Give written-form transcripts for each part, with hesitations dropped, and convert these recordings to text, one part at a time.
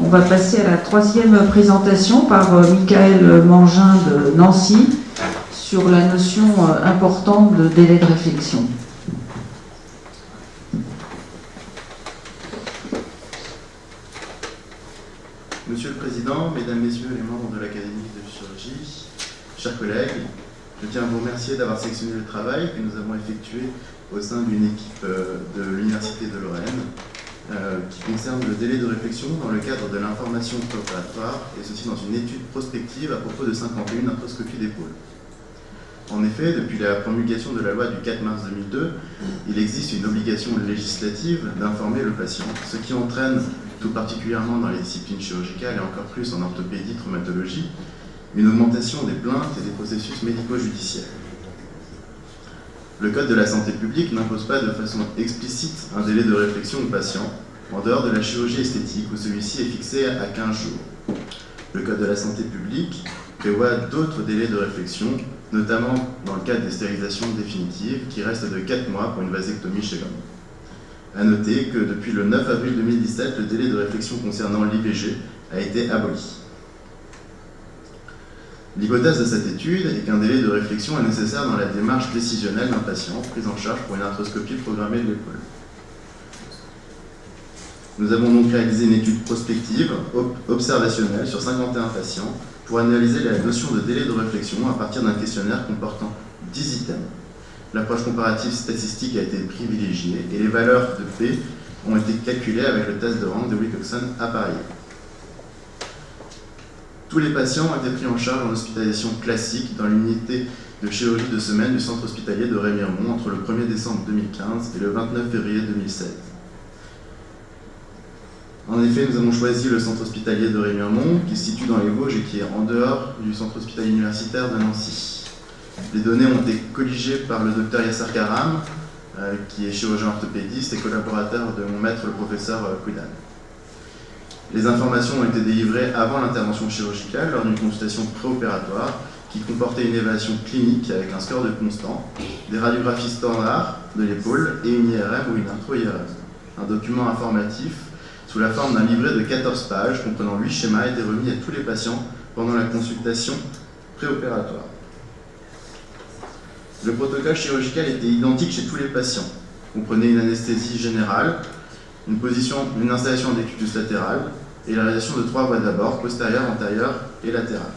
On va passer à la troisième présentation par Michael Mangin de Nancy sur la notion importante de délai de réflexion. Monsieur le Président, Mesdames, Messieurs les membres de l'Académie de chirurgie, chers collègues, je tiens à vous remercier d'avoir sélectionné le travail que nous avons effectué au sein d'une équipe de l'Université de Lorraine qui concerne le délai de réflexion dans le cadre de l'information préopératoire et ceci dans une étude prospective à propos de 51 arthroscopies d'épaule. En effet, depuis la promulgation de la loi du 4 mars 2002, il existe une obligation législative d'informer le patient, ce qui entraîne, tout particulièrement dans les disciplines chirurgicales et encore plus en orthopédie, traumatologie, une augmentation des plaintes et des processus médico-judiciaires. Le Code de la santé publique n'impose pas de façon explicite un délai de réflexion au patient, en dehors de la chirurgie esthétique où celui-ci est fixé à 15 jours. Le Code de la santé publique prévoit d'autres délais de réflexion, notamment dans le cadre des stérilisations définitives, qui restent de 4 mois pour une vasectomie chez l'homme. A noter que depuis le 9 avril 2017, le délai de réflexion concernant l'IVG a été aboli. L'hypothèse de cette étude est qu'un délai de réflexion est nécessaire dans la démarche décisionnelle d'un patient pris en charge pour une arthroscopie programmée de l'épaule. Nous avons donc réalisé une étude prospective, observationnelle, sur 51 patients pour analyser la notion de délai de réflexion à partir d'un questionnaire comportant 10 items. L'approche comparative statistique a été privilégiée et les valeurs de P ont été calculées avec le test de Rank de Wilcoxon appareillé. Tous les patients ont été pris en charge en hospitalisation classique dans l'unité de chirurgie de semaine du centre hospitalier de Remiremont entre le 1er décembre 2015 et le 29 février 2016. En effet, nous avons choisi le centre hospitalier de Remiremont, qui se situe dans les Vosges et qui est en dehors du centre hospitalier universitaire de Nancy. Les données ont été colligées par le docteur Yasser Karam, qui est chirurgien orthopédiste et collaborateur de mon maître, le professeur Koudan. Les informations ont été délivrées avant l'intervention chirurgicale lors d'une consultation préopératoire qui comportait une évaluation clinique avec un score de constant, des radiographies standards de l'épaule et une IRM ou une arthro-IRM. Un document informatif sous la forme d'un livret de 14 pages comprenant 8 schémas a été remis à tous les patients pendant la consultation préopératoire. Le protocole chirurgical était identique chez tous les patients. Comprenait une anesthésie générale, une installation d'éclutus latérale et la réalisation de 3 voies d'abord, postérieure, antérieure et latérale.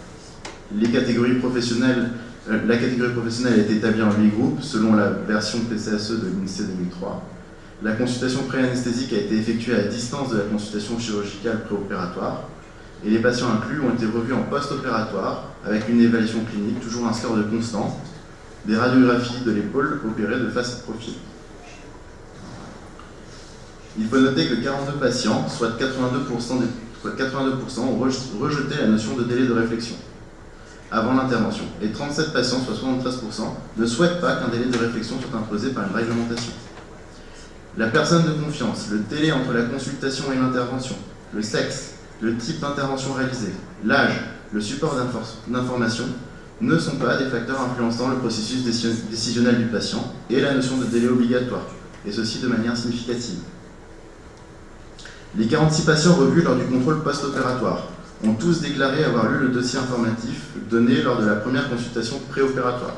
La catégorie professionnelle a été établie en 8 groupes selon la version PCSE de l'INSEE 2003. La consultation pré-anesthésique a été effectuée à distance de la consultation chirurgicale préopératoire et les patients inclus ont été revus en post-opératoire avec une évaluation clinique, toujours un score de constant, des radiographies de l'épaule opérées de face et de profil. Il faut noter que 42 patients, soit 82%, ont rejeté la notion de délai de réflexion avant l'intervention, et 37 patients, soit 73%, ne souhaitent pas qu'un délai de réflexion soit imposé par une réglementation. La personne de confiance, le délai entre la consultation et l'intervention, le sexe, le type d'intervention réalisée, l'âge, le support d'information ne sont pas des facteurs influençant le processus décisionnel du patient et la notion de délai obligatoire, et ceci de manière significative. Les 46 patients revus lors du contrôle post-opératoire ont tous déclaré avoir lu le dossier informatif donné lors de la première consultation préopératoire.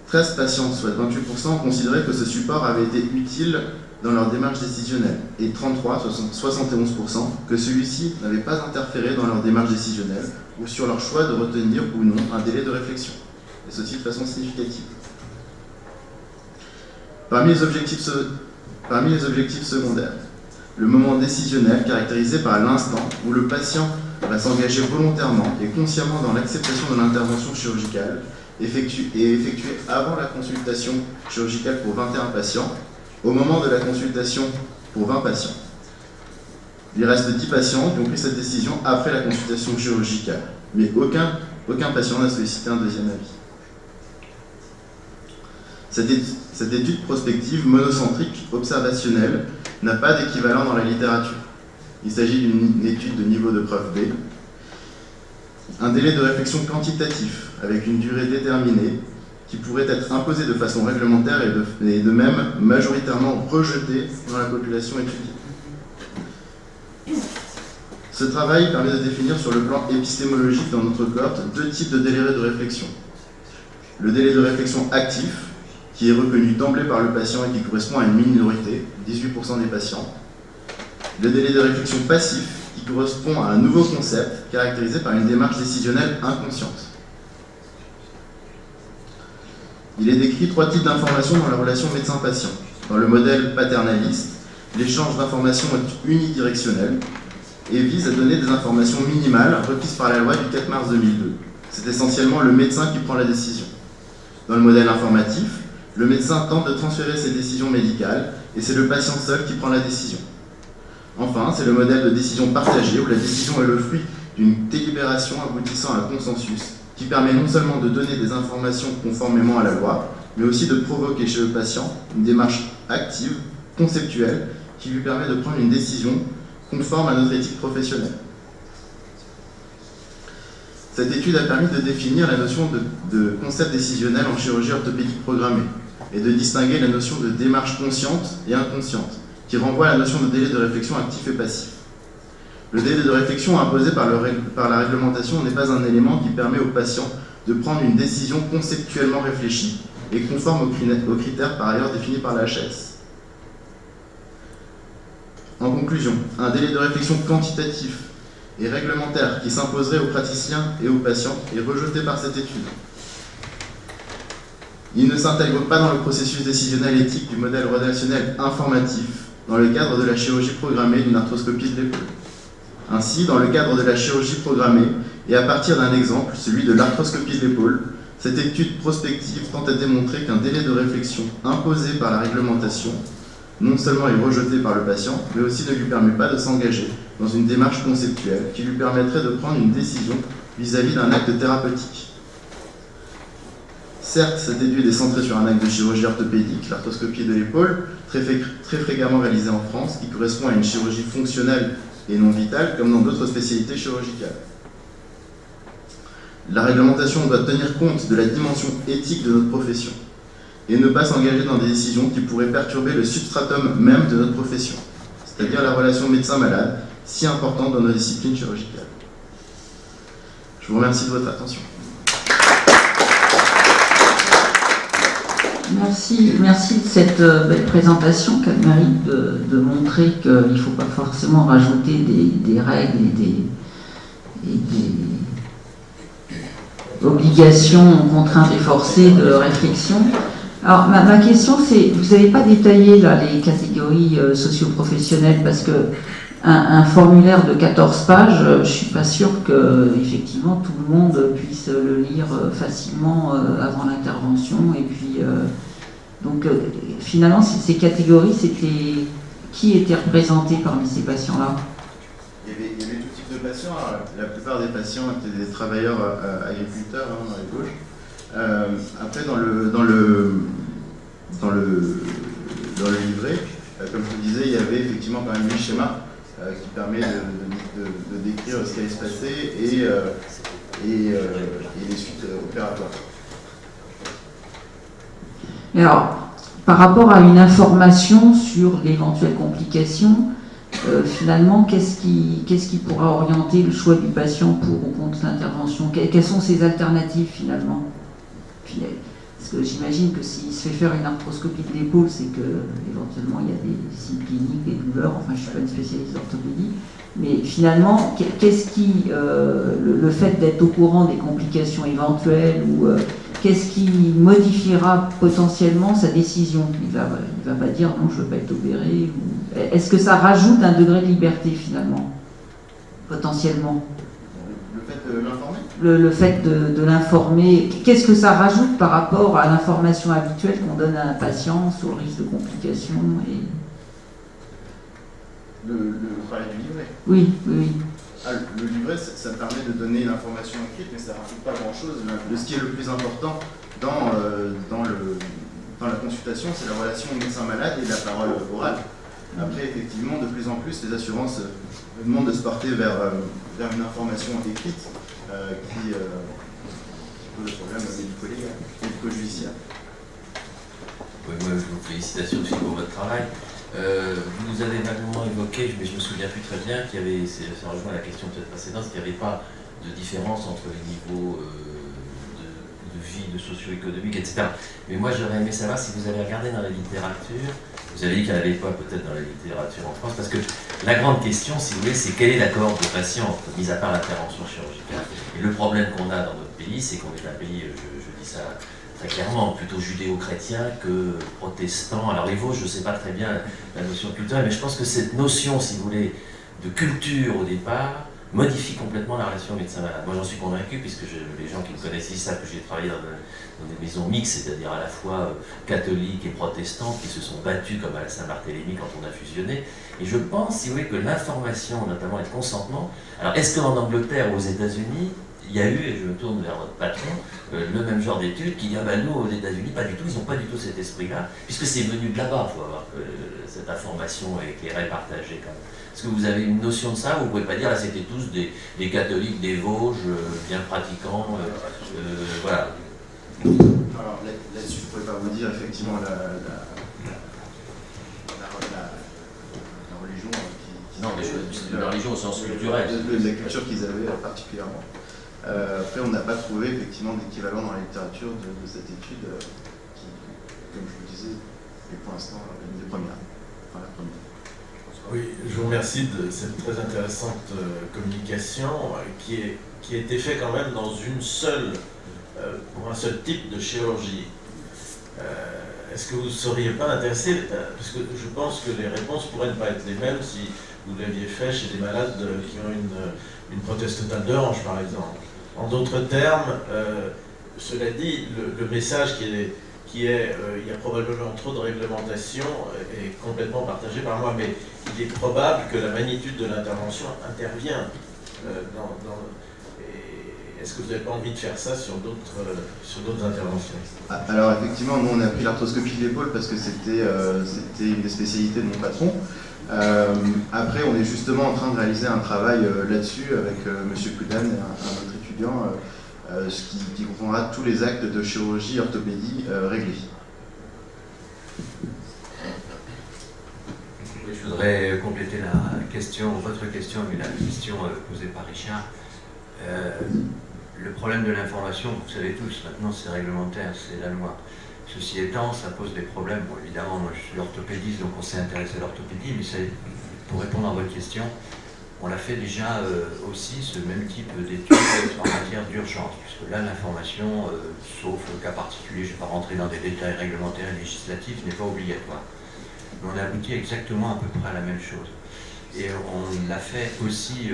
13 patients, soit 28%, ont considéré que ce support avait été utile dans leur démarche décisionnelle et 33, 71%, que celui-ci n'avait pas interféré dans leur démarche décisionnelle ou sur leur choix de retenir ou non un délai de réflexion, et ceci de façon significative. Parmi les objectifs secondaires, le moment décisionnel caractérisé par l'instant où le patient va s'engager volontairement et consciemment dans l'acceptation de l'intervention chirurgicale effectuée avant la consultation chirurgicale pour 21 patients, au moment de la consultation pour 20 patients. Il reste 10 patients qui ont pris cette décision après la consultation chirurgicale, mais aucun patient n'a sollicité un deuxième avis. Cette étude prospective monocentrique observationnelle n'a pas d'équivalent dans la littérature. Il s'agit d'une étude de niveau de preuve B. Un délai de réflexion quantitatif avec une durée déterminée qui pourrait être imposé de façon réglementaire et de même majoritairement rejeté dans la population étudiée. Ce travail permet de définir sur le plan épistémologique dans notre cohorte 2 types de délais de réflexion. Le délai de réflexion actif, qui est reconnu d'emblée par le patient et qui correspond à une minorité, 18% des patients. Le délai de réflexion passif, qui correspond à un nouveau concept caractérisé par une démarche décisionnelle inconsciente. Il est décrit 3 types d'informations dans la relation médecin-patient. Dans le modèle paternaliste, l'échange d'informations est unidirectionnel et vise à donner des informations minimales requises par la loi du 4 mars 2002. C'est essentiellement le médecin qui prend la décision. Dans le modèle informatif, le médecin tente de transférer ses décisions médicales et c'est le patient seul qui prend la décision. Enfin, c'est le modèle de décision partagée où la décision est le fruit d'une délibération aboutissant à un consensus qui permet non seulement de donner des informations conformément à la loi, mais aussi de provoquer chez le patient une démarche active, conceptuelle, qui lui permet de prendre une décision conforme à notre éthique professionnelle. Cette étude a permis de définir la notion de concept décisionnel en chirurgie orthopédique programmée et de distinguer la notion de démarche consciente et inconsciente, qui renvoie à la notion de délai de réflexion actif et passif. Le délai de réflexion imposé par la réglementation n'est pas un élément qui permet au patient de prendre une décision conceptuellement réfléchie et conforme aux critères par ailleurs définis par la HAS. En conclusion, un délai de réflexion quantitatif et réglementaire qui s'imposerait aux praticiens et aux patients est rejeté par cette étude. Il ne s'intègre pas dans le processus décisionnel éthique du modèle relationnel informatif dans le cadre de la chirurgie programmée d'une arthroscopie de l'épaule. Ainsi, dans le cadre de la chirurgie programmée, et à partir d'un exemple, celui de l'arthroscopie de l'épaule, cette étude prospective tente à démontrer qu'un délai de réflexion imposé par la réglementation non seulement est rejeté par le patient, mais aussi ne lui permet pas de s'engager dans une démarche conceptuelle qui lui permettrait de prendre une décision vis-à-vis d'un acte thérapeutique. Certes, cette étude est centrée sur un acte de chirurgie orthopédique, l'arthroscopie de l'épaule, très fréquemment réalisée en France, qui correspond à une chirurgie fonctionnelle et non vitale, comme dans d'autres spécialités chirurgicales. La réglementation doit tenir compte de la dimension éthique de notre profession et ne pas s'engager dans des décisions qui pourraient perturber le substratum même de notre profession, c'est-à-dire la relation médecin-malade, si importante dans nos disciplines chirurgicales. Je vous remercie de votre attention. Merci de cette belle présentation qui a le mérite de montrer qu'il ne faut pas forcément rajouter des règles et des obligations, contraintes et forcées de réflexion. Alors ma question c'est, vous n'avez pas détaillé là les catégories socio-professionnelles parce que un formulaire de 14 pages, je ne suis pas sûre que effectivement tout le monde puisse le lire facilement avant l'intervention. Et puis, donc finalement, ces catégories, c'était qui était représenté parmi ces patients-là? Il y avait tout type de patients. Alors, la plupart des patients étaient des travailleurs agriculteurs dans les gauches. Après, dans le livret, comme je vous disais, il y avait effectivement quand même 8 schémas qui permet de décrire ce qui allait se passer et les suites opératoires. Et alors, par rapport à une information sur l'éventuelle complication, finalement, qu'est-ce qui pourra orienter le choix du patient pour ou contre l'intervention? Quelles sont ses alternatives finalement? Parce que j'imagine que s'il se fait faire une arthroscopie de l'épaule, c'est que éventuellement il y a des signes cliniques, des douleurs, enfin je ne suis pas une spécialiste d'orthopédie, mais finalement, qu'est-ce qui, le fait d'être au courant des complications éventuelles, ou qu'est-ce qui modifiera potentiellement sa décision? Il va pas dire non, je ne veux pas être opéré. Est-ce que ça rajoute un degré de liberté finalement, potentiellement? Le fait de l'informer? Le fait de l'informer, qu'est-ce que ça rajoute par rapport à l'information habituelle qu'on donne à un patient sur le risque de complications et... Le travail du livret? Oui. Le livret, ça permet de donner une information écrite, mais ça ne rajoute pas grand-chose. Ce qui est le plus important dans la consultation, c'est la relation médecin-malade et la parole orale. Après, effectivement, de plus en plus, les assurances demandent de se porter vers une information écrite qui pose le problème médico-légal, médico-judiciaire. Oui, moi, je vous félicitations aussi pour votre travail. Vous avez vaguement évoqué, mais je me souviens plus très bien, qu'il y avait, ça rejoint la question peut-être précédente, qu'il n'y avait pas de différence entre les niveaux de vie, de socio-économique, etc. Mais moi, j'aurais aimé savoir si vous avez regardé dans la littérature, vous avez dit qu'il n'y en avait pas peut-être dans la littérature en France, parce que la grande question, si vous voulez, c'est quel est l'accord de patient, mis à part l'intervention chirurgicale. Et le problème qu'on a dans notre pays, c'est qu'on est un pays, je dis ça très clairement, plutôt judéo-chrétien que protestant. Alors les Vosges, je ne sais pas très bien la notion culturelle, mais je pense que cette notion, si vous voulez, de culture au départ, modifie complètement la relation médecin-malade. Moi j'en suis convaincu, puisque les gens qui me connaissent ici savent que j'ai travaillé dans des maisons mixtes, c'est-à-dire à la fois catholiques et protestantes, qui se sont battus comme à la Saint-Barthélemy quand on a fusionné. Et je pense, si vous voulez, que l'information, notamment et le consentement, alors est-ce qu'en Angleterre ou aux États-Unis, il y a eu, et je me tourne vers votre patron, le même genre d'études qui dit, ah ben nous aux États-Unis, pas du tout, ils n'ont pas du tout cet esprit-là, puisque c'est venu de là-bas, il faut avoir que cette information est éclairée, partagée quand même. Est-ce que vous avez une notion de ça? Vous ne pouvez pas dire, là c'était tous des catholiques des Vosges, bien pratiquants, voilà. Alors là-dessus, je ne pourrais pas vous dire, effectivement, la religion non, la religion au sens culturel. La culture qu'ils avaient particulièrement. Après, on n'a pas trouvé effectivement d'équivalent dans la littérature de cette étude qui, comme je vous disais, est pour l'instant l'une des premières. Enfin, la première. Oui, je vous remercie de cette très intéressante communication qui a été faite quand même dans une seule, pour un seul type de chirurgie. Est-ce que vous ne seriez pas intéressé, parce que je pense que les réponses pourraient ne pas être les mêmes si vous l'aviez fait chez des malades qui ont une prothèse totale de hanche, par exemple. En d'autres termes, cela dit, le message il y a probablement trop de réglementation est complètement partagé par moi, mais il est probable que la magnitude de l'intervention intervient est-ce que vous n'avez pas envie de faire ça sur d'autres interventions? Alors effectivement, nous on a pris l'arthroscopie de l'épaule parce que c'était une des spécialités de mon patron. Après, on est justement en train de réaliser un travail là-dessus avec M. Koudan et un autre étudiant qui comprendra tous les actes de chirurgie orthopédie réglés. Oui, je voudrais compléter votre question et la question posée par Richard. Le problème de l'information, vous savez tous, maintenant c'est réglementaire, c'est la loi. Ceci étant, ça pose des problèmes. Bon, évidemment, moi je suis orthopédiste, donc on s'est intéressé à l'orthopédie, mais pour répondre à votre question, on a fait déjà aussi ce même type d'études en matière d'urgence, puisque là l'information, sauf cas particulier, je ne vais pas rentrer dans des détails réglementaires et législatifs, n'est pas obligatoire. Mais on a abouti exactement à peu près à la même chose. Et on l'a fait aussi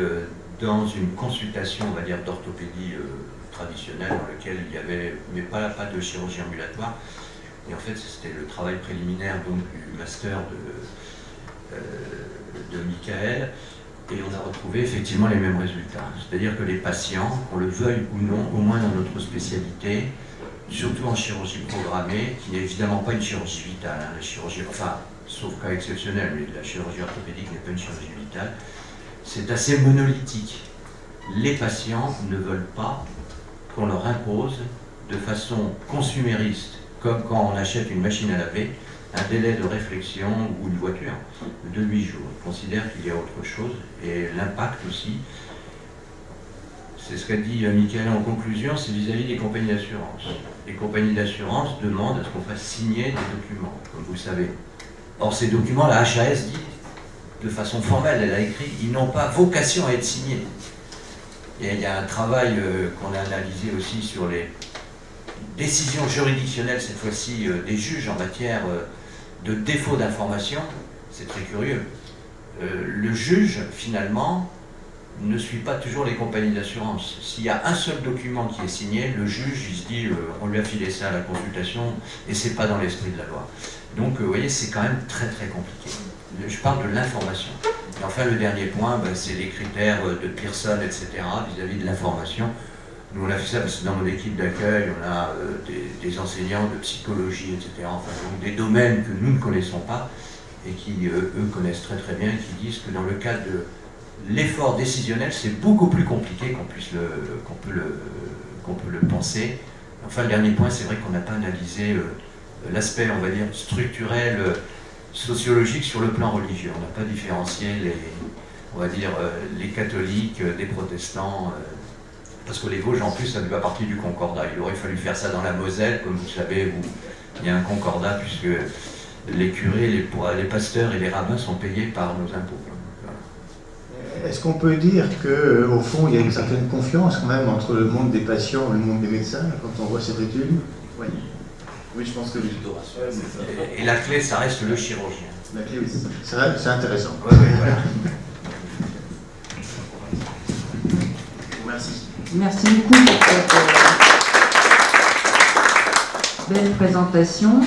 dans une consultation, on va dire, d'orthopédie traditionnelle, dans laquelle il y avait, mais pas de chirurgie ambulatoire. Et en fait, c'était le travail préliminaire donc, du master de Michael. Et on a retrouvé effectivement les mêmes résultats. C'est-à-dire que les patients, qu'on le veuille ou non, au moins dans notre spécialité, surtout en chirurgie programmée, qui n'est évidemment pas une chirurgie vitale, hein, la chirurgie, enfin, sauf cas exceptionnel, mais la chirurgie orthopédique n'est pas une chirurgie vitale, c'est assez monolithique. Les patients ne veulent pas qu'on leur impose de façon consumériste, comme quand on achète une machine à laver, un délai de réflexion ou une voiture de 8 jours. Ils considèrent qu'il y a autre chose et l'impact aussi, c'est ce qu'a dit Michael en conclusion, c'est vis-à-vis des compagnies d'assurance. Les compagnies d'assurance demandent à ce qu'on fasse signer des documents, comme vous le savez. Or ces documents, la HAS dit, de façon formelle, elle a écrit, ils n'ont pas vocation à être signés. Et il y a un travail qu'on a analysé aussi sur les décisions juridictionnelles, cette fois-ci des juges en matière de défaut d'information. C'est très curieux. Le juge, finalement, ne suit pas toujours les compagnies d'assurance. S'il y a un seul document qui est signé, le juge, il se dit, on lui a filé ça à la consultation, et c'est pas dans l'esprit de la loi. Donc, vous voyez, c'est quand même très très compliqué. Je parle de l'information. Et enfin, le dernier point, c'est les critères de Pearson, etc., vis-à-vis de l'information. Nous, on a fait ça parce que dans mon équipe d'accueil, on a des enseignants de psychologie, etc., enfin, donc des domaines que nous ne connaissons pas, et qui, eux, connaissent très très bien, et qui disent que dans le cadre de l'effort décisionnel, c'est beaucoup plus compliqué qu'on peut le penser. Enfin, le dernier point, c'est vrai qu'on n'a pas analysé l'aspect, on va dire, structurel sociologique sur le plan religieux. On n'a pas différencié on va dire, les catholiques des protestants, parce que les Vosges, en plus, ça fait pas partie du concordat. Il aurait fallu faire ça dans la Moselle, comme vous savez, où il y a un concordat, puisque les curés, les pasteurs et les rabbins sont payés par nos impôts. Est-ce qu'on peut dire qu'au fond, il y a une certaine confiance quand même entre le monde des patients et le monde des médecins quand on voit cette étude? Oui. Oui, je pense que oui. Et la clé, ça reste le chirurgien. La clé, oui, c'est ça. C'est intéressant. Ouais, voilà. Merci. Merci beaucoup pour cette belle présentation.